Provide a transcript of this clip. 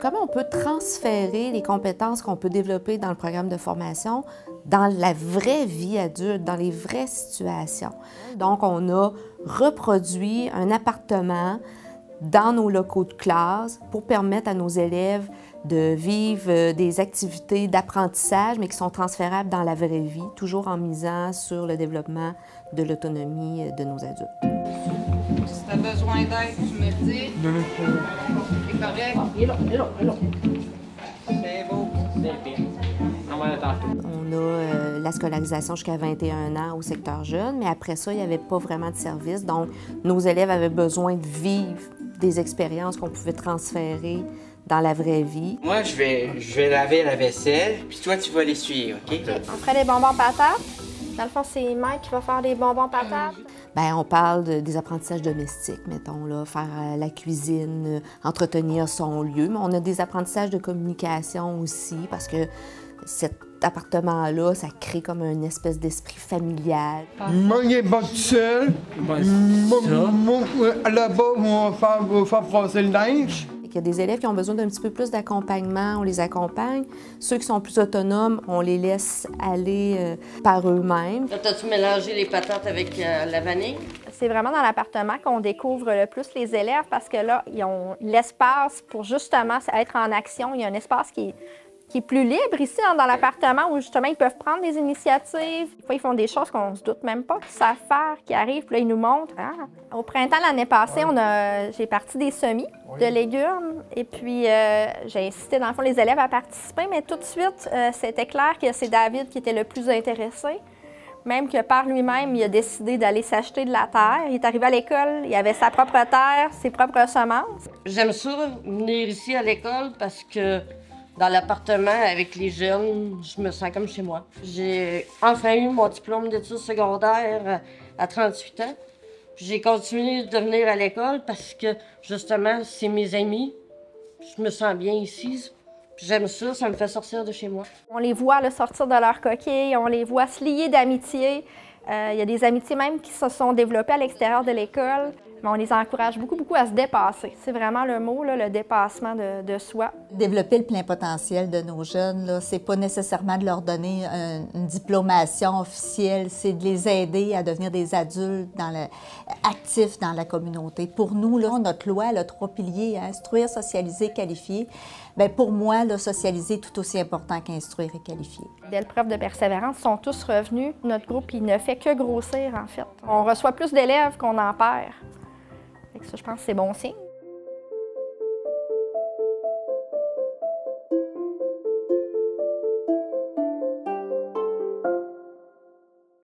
Comment on peut transférer les compétences qu'on peut développer dans le programme de formation dans la vraie vie adulte, dans les vraies situations? Donc, on a reproduit un appartement dans nos locaux de classe pour permettre à nos élèves de vivre des activités d'apprentissage, mais qui sont transférables dans la vraie vie, toujours en misant sur le développement de l'autonomie de nos adultes. Si tu as besoin d'aide, tu me le dis. C'est correct? Il est là. C'est beau. On a la scolarisation jusqu'à 21 ans au secteur jeune, mais après ça, il n'y avait pas vraiment de service. Donc, nos élèves avaient besoin de vivre des expériences qu'on pouvait transférer dans la vraie vie. Moi, je vais laver la vaisselle, puis toi, tu vas l'essuyer, OK? On ferait les bonbons patates. Dans le fond, c'est Mike qui va faire les bonbons patates. Bien, on parle des apprentissages domestiques, mettons, là, faire la cuisine, entretenir son lieu. Mais on a des apprentissages de communication aussi, parce que cet appartement-là, ça crée comme une espèce d'esprit familial. Moi, il est pas tout seul. Là-bas, on va faire passer le linge. Il y a des élèves qui ont besoin d'un petit peu plus d'accompagnement, on les accompagne. Ceux qui sont plus autonomes, on les laisse aller par eux-mêmes. T'as-tu mélangé les patates avec la vanille? C'est vraiment dans l'appartement qu'on découvre le plus les élèves parce que là, ils ont l'espace pour justement être en action. Il y a un espace qui est plus libre ici, dans l'appartement, où justement ils peuvent prendre des initiatives. Des fois, ils font des choses qu'on ne se doute même pas qu'ils savent faire, qui arrivent, puis là, ils nous montrent. Ah. Au printemps l'année passée, j'ai parti des semis de légumes, et puis j'ai incité, dans le fond, les élèves à participer, mais tout de suite, c'était clair que c'est David qui était le plus intéressé. Même que par lui-même, il a décidé d'aller s'acheter de la terre. Il est arrivé à l'école, il avait sa propre terre, ses propres semences. J'aime ça, venir ici à l'école, parce que dans l'appartement avec les jeunes, je me sens comme chez moi. J'ai enfin eu mon diplôme d'études secondaires à 38 ans. J'ai continué de venir à l'école parce que, justement, c'est mes amis. Je me sens bien ici. J'aime ça, ça me fait sortir de chez moi. On les voit là, sortir de leur coquille, on les voit se lier d'amitié. Il y a des amitiés même qui se sont développées à l'extérieur de l'école. Mais on les encourage beaucoup à se dépasser. C'est vraiment le mot, là, le dépassement de soi. Développer le plein potentiel de nos jeunes, c'est pas nécessairement de leur donner une diplomation officielle, c'est de les aider à devenir des adultes actifs dans la communauté. Pour nous, là, notre loi a 3 piliers, instruire, socialiser, qualifier. Bien, pour moi, là, socialiser est tout aussi important qu'instruire et qualifier. Dès l'épreuve de persévérance, ils sont tous revenus. Notre groupe, il ne fait que grossir, en fait. On reçoit plus d'élèves qu'on en perd. Ça, je pense que c'est bon signe.